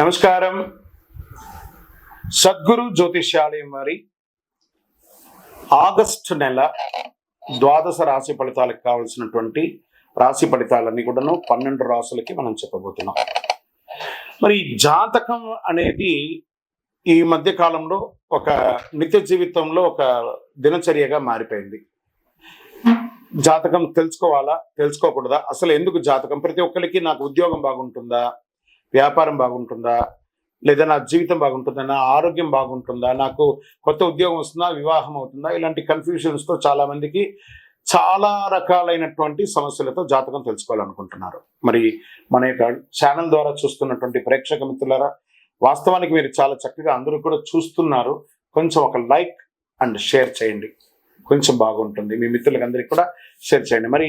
నమస్కారం. సద్గురు జ్యోతిష్యాలయం వారి ఆగస్టు నెల ద్వాదశ రాశి ఫలితాలకు కావాల్సినటువంటి రాశి ఫలితాలన్నీ కూడాను 12 రాశులకి మనం చెప్పబోతున్నాం. మరి జాతకం అనేది ఈ మధ్య కాలంలో ఒక నిత్య జీవితంలో ఒక దినచర్యగా మారిపోయింది. జాతకం తెలుసుకోవాలా, తెలుసుకోకూడదా, అసలు ఎందుకు జాతకం? ప్రతి ఒక్కరికి నాకు ఉద్యోగం బాగుంటుందా, వ్యాపారం బాగుంటుందా, లేదా నా జీవితం బాగుంటుందా, నా ఆరోగ్యం బాగుంటుందా, నాకు కొత్త ఉద్యోగం వస్తుందా, వివాహం అవుతుందా, ఇలాంటి కన్ఫ్యూషన్స్తో చాలామందికి చాలా రకాలైనటువంటి సమస్యలతో జాతకం తెలుసుకోవాలనుకుంటున్నారు. మరి మన యొక్క ఛానల్ ద్వారా చూస్తున్నటువంటి ప్రేక్షక మిత్రులారా, వాస్తవానికి మీరు చాలా చక్కగా అందరూ కూడా చూస్తున్నారు. కొంచెం ఒక లైక్ అండ్ షేర్ చేయండి, కొంచెం బాగుంటుంది. మీ మిత్రులకి అందరికీ కూడా షేర్ చేయండి. మరి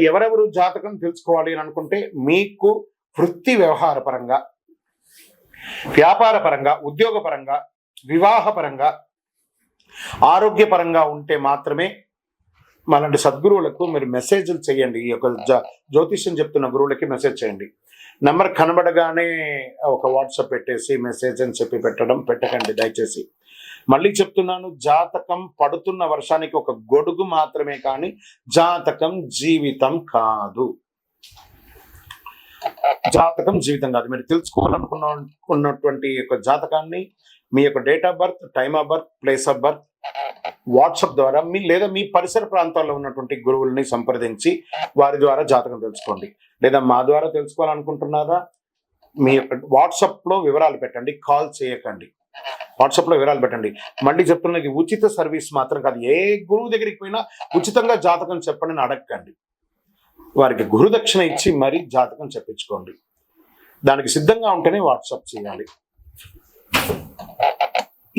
ఎవరెవరు జాతకం తెలుసుకోవాలి అని అనుకుంటే, మీకు వృత్తి వ్యవహార పరంగా, వ్యాపార పరంగా, ఉద్యోగపరంగా, వివాహపరంగా, ఆరోగ్యపరంగా ఉంటే మాత్రమే మనలాంటి సద్గురువులకు మీరు మెసేజ్లు చేయండి. ఈ యొక్క జ్యోతిష్యం చెప్తున్న గురువులకి మెసేజ్ చేయండి. నెంబర్ కనబడగానే ఒక వాట్సాప్ పెట్టేసి మెసేజ్ అని చెప్పి పెట్టకండి దయచేసి. మళ్ళీ చెప్తున్నాను, జాతకం పడుతున్న వర్షానికి ఒక గొడుగు మాత్రమే, కానీ జాతకం జీవితం కాదు. జాతకం జీవితం కాదు. మీరు తెలుసుకోవాలనుకున్నటువంటి యొక్క జాతకాన్ని మీ యొక్క date of birth, time of birth, place of birth WhatsApp ద్వారా లేదా మీ పరిసర ప్రాంతాల్లో ఉన్నటువంటి గురువుల్ని సంప్రదించి వారి ద్వారా జాతకం తెలుసుకోండి. లేదా మా ద్వారా తెలుసుకోవాలనుకుంటున్నారా, మీ యొక్క వాట్సాప్లో వివరాలు పెట్టండి, కాల్ చేయకండి. వాట్సాప్లో వివరాలు పెట్టండి. మళ్ళీ చెప్తున్నది, ఉచిత సర్వీస్ మాత్రం కాదు. ఏ గురువు దగ్గరికి పోయినా ఉచితంగా జాతకం చెప్పండి అని అడగండి. వారికి గురుదక్షిణ ఇచ్చి మరీ జాతకం చెప్పించుకోండి. దానికి సిద్ధంగా ఉంటేనే వాట్సాప్ చేయాలి.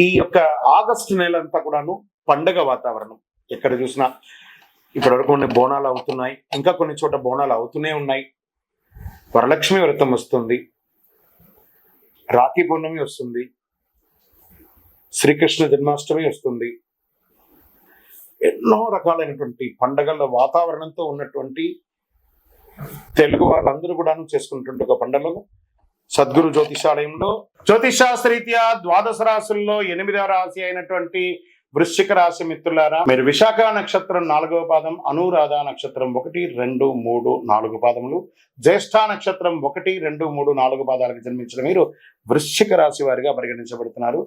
ఈ యొక్క ఆగస్టు నెల అంతా కూడాను పండగ వాతావరణం. ఎక్కడ చూసినా ఇప్పటివరకు కొన్ని బోనాలు అవుతున్నాయి, ఇంకా కొన్ని చోట బోనాలు అవుతూనే ఉన్నాయి. వరలక్ష్మి వ్రతం వస్తుంది, రాఖీ పౌర్ణమి వస్తుంది, శ్రీకృష్ణ జన్మాష్టమి వస్తుంది. ఎన్నో రకాలైనటువంటి పండగల వాతావరణంతో ఉన్నటువంటి తెలుగు వాళ్ళందరూ కూడా చేసుకున్నటువంటి ఒక పండుగ సద్గురు జ్యోతిషాలయంలో జ్యోతిషాస్త్రరీత్యా ద్వాదశ రాశుల్లో 8వ రాశి అయినటువంటి వృశ్చిక రాశి మిత్రులారా, మీరు విశాఖ నక్షత్రం 4వ పాదం, అనురాధ నక్షత్రం 1, 2, 3, 4 పాదములు, జ్యేష్ఠ నక్షత్రం 1, 2, 3, 4 పాదాలకు జన్మించిన మీరు వృశ్చిక రాశి వారిగా పరిగణించబడుతున్నారు.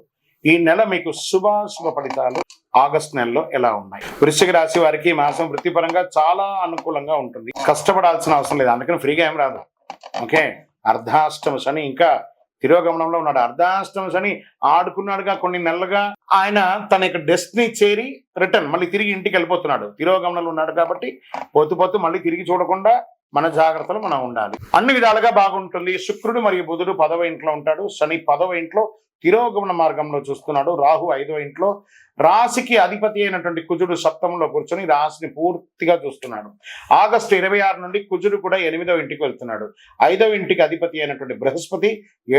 ఈ నెల మీకు శుభాశుభ ఫలితాలు ఆగస్టు నెలలో ఎలా ఉన్నాయి? వృశ్చిక రాశి వారికి మాసం వృత్తిపరంగా చాలా అనుకూలంగా ఉంటుంది. కష్టపడాల్సిన అవసరం లేదు, అందుకని ఫ్రీగా ఏం రాదు. ఓకే, అర్ధాష్టమ శని ఇంకా తిరోగమనంలో ఉన్నాడు. అర్ధాష్టమ శని ఆడుకున్నాడుగా కొన్ని నెలలుగా. ఆయన తన యొక్క డెస్టినీ చేరి రిటర్న్ మళ్ళీ తిరిగి ఇంటికి వెళ్ళిపోతున్నాడు. తిరోగమనంలో ఉన్నాడు కాబట్టి పోతూ మళ్ళీ తిరిగి చూడకుండా మన జాగ్రత్తలు మనం ఉండాలి. అన్ని విధాలుగా బాగుంటుంది. శుక్రుడు మరియు బుధుడు 10వ ఇంట్లో ఉంటాడు. శని 10వ ఇంట్లో తిరోగమన మార్గంలో చూస్తున్నాడు. రాహు 5వ ఇంట్లో. రాశికి అధిపతి అయినటువంటి కుజుడు సప్తమంలో కూర్చొని రాశిని పూర్తిగా చూస్తున్నాడు. ఆగస్టు 26 నుండి కుజుడు కూడా 8వ ఇంటికి వెళ్తున్నాడు. 5వ ఇంటికి అధిపతి అయినటువంటి బృహస్పతి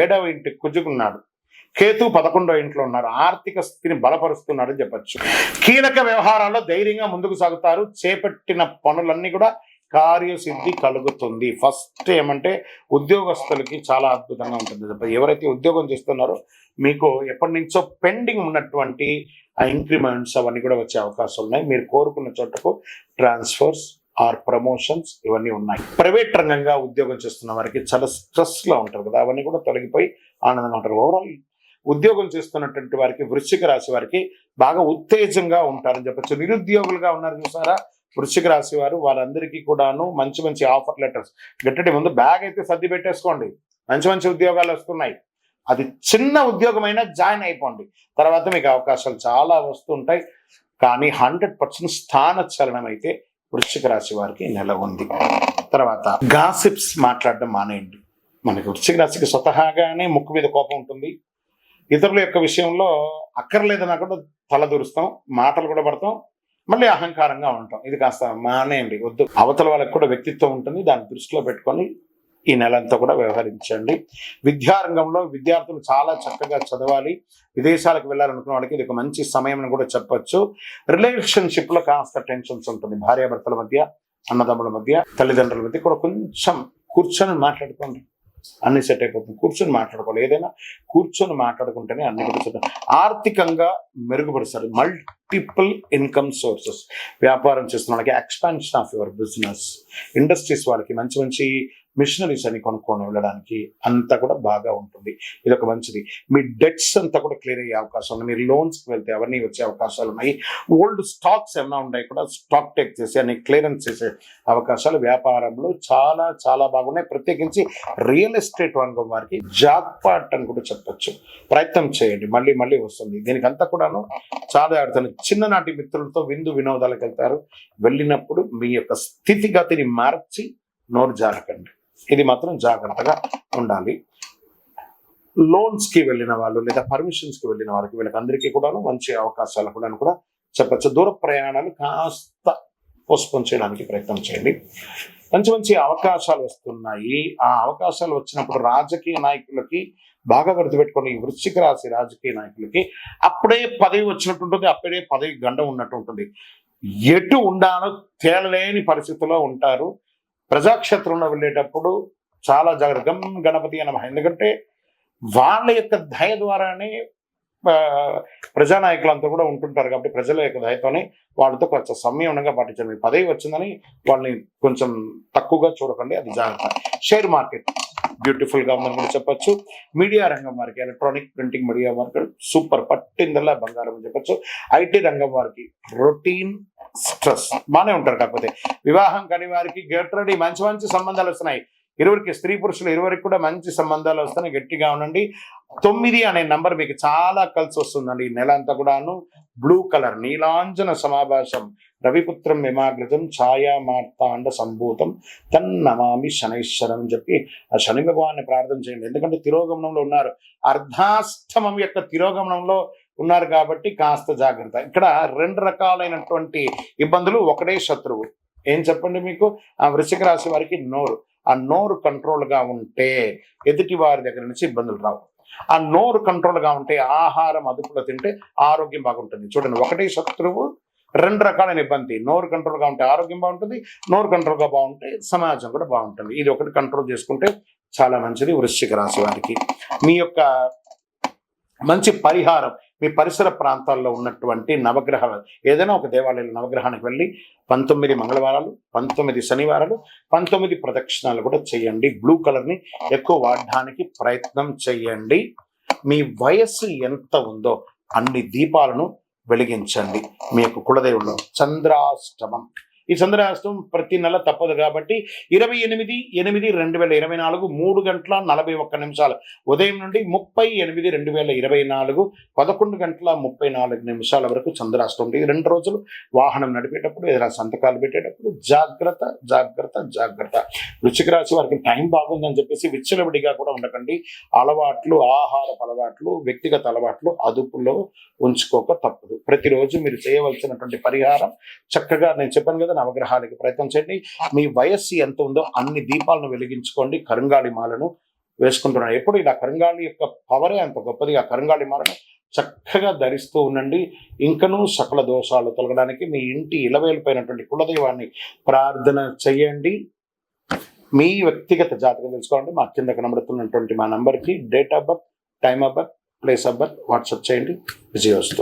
7వ ఇంటికి కుజుకున్నాడు. కేతు 11వ ఇంట్లో ఉన్నారు. ఆర్థిక స్థితిని బలపరుస్తున్నాడని చెప్పచ్చు. కీలక వ్యవహారాల్లో ధైర్యంగా ముందుకు సాగుతారు. చేపట్టిన పనులన్నీ కూడా కార్యసిద్ధి కలుగుతుంది. ఫస్ట్ ఏమంటే ఉద్యోగస్తులకి చాలా అద్భుతంగా ఉంటుంది. ఎవరైతే ఉద్యోగం చేస్తున్నారో మీకు ఎప్పటి నుంచో పెండింగ్ ఉన్నటువంటి ఆ ఇంక్రిమెంట్స్ అవన్నీ కూడా వచ్చే అవకాశాలు ఉన్నాయి. మీరు కోరుకున్న చోటకు ట్రాన్స్ఫర్స్ ఆర్ ప్రమోషన్స్ ఇవన్నీ ఉన్నాయి. ప్రైవేట్ రంగంగా ఉద్యోగం చేస్తున్న వారికి చాలా స్ట్రెస్లో ఉంటారు కదా, అవన్నీ కూడా తొలగిపోయి ఆనందంగా ఉంటారు. ఓవరాల్ ఉద్యోగం చేస్తున్నటువంటి వారికి, వృశ్చిక రాశి వారికి బాగా ఉత్తేజంగా ఉంటారని చెప్పచ్చు. నిరుద్యోగులుగా ఉన్నారు చూసారా వృశ్చిక రాశి వారు, వారందరికీ కూడాను మంచి ఆఫర్ లెటర్స్ గట్టి ముందు బ్యాగ్ అయితే సర్ది పెట్టేసుకోండి. మంచి ఉద్యోగాలు వస్తున్నాయి. అది చిన్న ఉద్యోగమైనా జాయిన్ అయిపోండి. తర్వాత మీకు అవకాశాలు చాలా వస్తుంటాయి. కానీ 100% స్థాన చలనం అయితే వృశ్చిక రాశి వారికి నెల ఉంది. తర్వాత గాసిప్స్ మాట్లాడడం మానేయండి. మనకి వృశ్చిక రాశికి స్వతహాగానే ముక్కు మీద కోపం ఉంటుంది. ఇతరుల యొక్క విషయంలో అక్కర్లేదన్నా కూడా తలదూరుస్తాం, మాటలు కూడా పడతాం, మళ్ళీ అహంకారంగా ఉంటాం. ఇది కాస్త మానేయండి, వద్దు. అవతల వాళ్ళకి కూడా వ్యక్తిత్వం ఉంటుంది, దాన్ని దృష్టిలో పెట్టుకొని ఈ నెలంతా కూడా వ్యవహరించండి. విద్యారంగంలో విద్యార్థులు చాలా చక్కగా చదవాలి. విదేశాలకు వెళ్ళాలనుకున్న వాళ్ళకి ఇది ఒక మంచి సమయం అని కూడా చెప్పచ్చు. రిలేషన్షిప్లో కాస్త టెన్షన్స్ ఉంటుంది. భార్యాభర్తల మధ్య, అన్నదమ్ముల మధ్య, తల్లిదండ్రుల మధ్య కూడా కొంచెం కూర్చొని మాట్లాడుకోండి. అన్ని సెట్ అయిపోతుంది. కూర్చొని మాట్లాడుకోవాలి, ఏదైనా కూర్చొని మాట్లాడుకుంటేనే అన్ని కూడా సెట్. ఆర్థికంగా మెరుగుపరుస్తారు. మల్టిపుల్ ఇన్కమ్ సోర్సెస్, వ్యాపారం చేస్తున్న వాళ్ళకి expansion of your business, industries వాళ్ళకి మంచి మంచి మిషనరీస్ అని కొనుక్కొని వెళ్ళడానికి అంతా కూడా బాగా ఉంటుంది. ఇది ఒక మంచిది. మీ డెట్స్ అంతా కూడా క్లియర్ అయ్యే అవకాశం ఉంది. మీరు లోన్స్కి వెళ్తే అవన్నీ వచ్చే అవకాశాలు ఉన్నాయి. ఓల్డ్ స్టాక్స్ ఏమైనా ఉన్నాయి కూడా స్టాక్ టేక్ చేసి అన్ని క్లియరెన్స్ చేసే అవకాశాలు వ్యాపారంలో చాలా చాలా బాగున్నాయి. ప్రత్యేకించి రియల్ ఎస్టేట్ రంగం వారికి జాక్పాట్ అని కూడా చెప్పొచ్చు. ప్రయత్నం చేయండి, మళ్ళీ మళ్ళీ వస్తుంది. దీనికి అంతా కూడాను చాలా ఆడుతాను. చిన్ననాటి మిత్రులతో విందు వినోదాలకు వెళ్తారు. వెళ్ళినప్పుడు మీ యొక్క స్థితిగతిని మార్చి నోరు జారకండి. ఇది మాత్రం జాగ్రత్తగా ఉండాలి. లోన్స్కి వెళ్ళిన వాళ్ళు లేదా పర్మిషన్స్కి వెళ్ళిన వాళ్ళకి వీళ్ళకందరికీ కూడా మంచి అవకాశాలు కూడా చెప్పచ్చు. దూర ప్రయాణాలు కాస్త పోస్ట్పోన్ చేయడానికి ప్రయత్నం చేయండి. మంచి మంచి అవకాశాలు వస్తున్నాయి. ఆ అవకాశాలు వచ్చినప్పుడు రాజకీయ నాయకులకి బాగా గుర్తుపెట్టుకోండి, ఈ వృశ్చిక రాశి రాజకీయ నాయకులకి అప్పుడే పదవి వచ్చినట్టు ఉంటుంది, అప్పుడే పదవి గండం ఉన్నట్టు ఉంటుంది. ఎటు ఉండాలో తేలలేని పరిస్థితుల్లో ఉంటారు. ప్రజాక్షేత్రంలో వెళ్ళేటప్పుడు చాలా జాగ్రత్త. గణపతి నమః. ఎందుకంటే వాళ్ళ యొక్క దయ ద్వారానే ప్రజానాయకులంతా కూడా ఉంటుంటారు కాబట్టి ప్రజల యొక్క దయతోనే వాళ్ళతో కొంచెం సమయంగా పాటించండి. మీ పదవి వచ్చిందని వాళ్ళని కొంచెం తక్కువగా చూడకండి, అది జాగ్రత్త. షేర్ మార్కెట్ బ్యూటిఫుల్ గా ఉందని కూడా చెప్పొచ్చు. మీడియా రంగం వారికి, ఎలక్ట్రానిక్ ప్రింటింగ్ మీడియా వారికి సూపర్, పట్టిందల్లా బంగారం అని చెప్పొచ్చు. ఐటీ రంగం వారికి రొటీన్ స్ట్రెస్ బాగానే ఉంటారు. కాకపోతే వివాహం కాని వారికి గెట్ రెడీ, మంచి మంచి సంబంధాలు వస్తున్నాయి. ఇరువురికి, స్త్రీ పురుషులు ఇరువురికి కూడా మంచి సంబంధాలు వస్తున్నాయి. గట్టిగా ఉండండి. 9 అనే నంబర్ మీకు చాలా కలిసి వస్తుందండి. ఈ నెల అంతా కూడాను బ్లూ కలర్, నీలాంజన సమాభాషం, రవిపుత్రం యమాగ్రతం ఛాయా మార్తాండ సంభూతం తన్నమామి శనైశ్వరం అని చెప్పి ఆ శని భగవాన్ని ప్రార్థన చేయండి. ఎందుకంటే తిరోగమనంలో ఉన్నారు, అర్ధాష్టమం యొక్క తిరోగమనంలో ఉన్నారు కాబట్టి కాస్త జాగ్రత్త. ఇక్కడ 2 రకాలైనటువంటి ఇబ్బందులు, ఒకటే శత్రువు. ఏం చెప్పండి మీకు? ఆ వృశ్చిక రాశి వారికి నోరు. ఆ నోరు కంట్రోల్గా ఉంటే ఎదుటి వారి దగ్గర నుంచి ఇబ్బందులు రావు. ఆ నోరు కంట్రోల్గా ఉంటే, ఆహారం అదుపులో తింటే ఆరోగ్యం బాగుంటుంది. చూడండి, ఒకటే శత్రువు, 2 రకాలైన ఇబ్బంది. నోరు కంట్రోల్గా ఉంటే ఆరోగ్యం బాగుంటుంది, నోరు కంట్రోల్గా బాగుంటే సమాజం కూడా బాగుంటుంది. ఇది ఒకటి కంట్రోల్ చేసుకుంటే చాలా మంచిది వృశ్చిక రాశి వారికి. మీ యొక్క మంచి పరిహారం, మీ పరిసర ప్రాంతాల్లో ఉన్నటువంటి నవగ్రహాలు, ఏదైనా ఒక దేవాలయంలో నవగ్రహానికి వెళ్ళి 19 మంగళవారాలు, 19 శనివారాలు, 19 ప్రదక్షిణాలు కూడా చేయండి. బ్లూ కలర్ని ఎక్కువ వాడడానికి ప్రయత్నం చేయండి. మీ వయస్సు ఎంత ఉందో అన్ని దీపాలను వెలిగించండి. మీ యొక్క కులదేవుల్లో చంద్రాష్టమం, ఈ చంద్రాష్టమం ప్రతి నెల తప్పదు కాబట్టి 28/8/2024 3:41 ఉదయం నుండి 30/8/2024 11:34 వరకు చంద్రాష్టమం. ఈ 2 రోజులు వాహనం నడిపేటప్పుడు, ఏదైనా సంతకాలు పెట్టేటప్పుడు జాగ్రత్త జాగ్రత్త జాగ్రత్త. వృశ్చిక రాశి వారికి టైం బాగుందని చెప్పేసి విచ్చలవిడిగా కూడా ఉండకండి. అలవాట్లు, ఆహారపు అలవాట్లు, వ్యక్తిగత అలవాట్లు అదుపులో ఉంచుకోక తప్పదు. ప్రతిరోజు మీరు చేయవలసినటువంటి పరిహారం చక్కగా నేను చెప్పాను కదా, నవగ్రహాలకి ప్రయత్నం చేయండి. మీ వయస్సు ఎంత ఉందో అన్ని దీపాలను వెలిగించుకోండి. కరుంగాళి మాలను వేసుకుంటున్నాను. ఎప్పుడు ఇలా కరుంగాళి యొక్క పవరే అంత గొప్పది. ఆ కరుంగాళి మాలను చక్కగా ధరిస్తూ ఉండండి. ఇంకనూ సకల దోషాలు తొలగడానికి మీ ఇంటి ఇలవేలిపోయినటువంటి కులదైవాన్ని ప్రార్థన చేయండి. మీ వ్యక్తిగత జాతకం తెలుసుకోవాలంటే మా కింద కనబడుతున్నటువంటి మా నంబర్కి date of birth, time of birth, place of birth WhatsApp చేయండి. విజయోస్తు.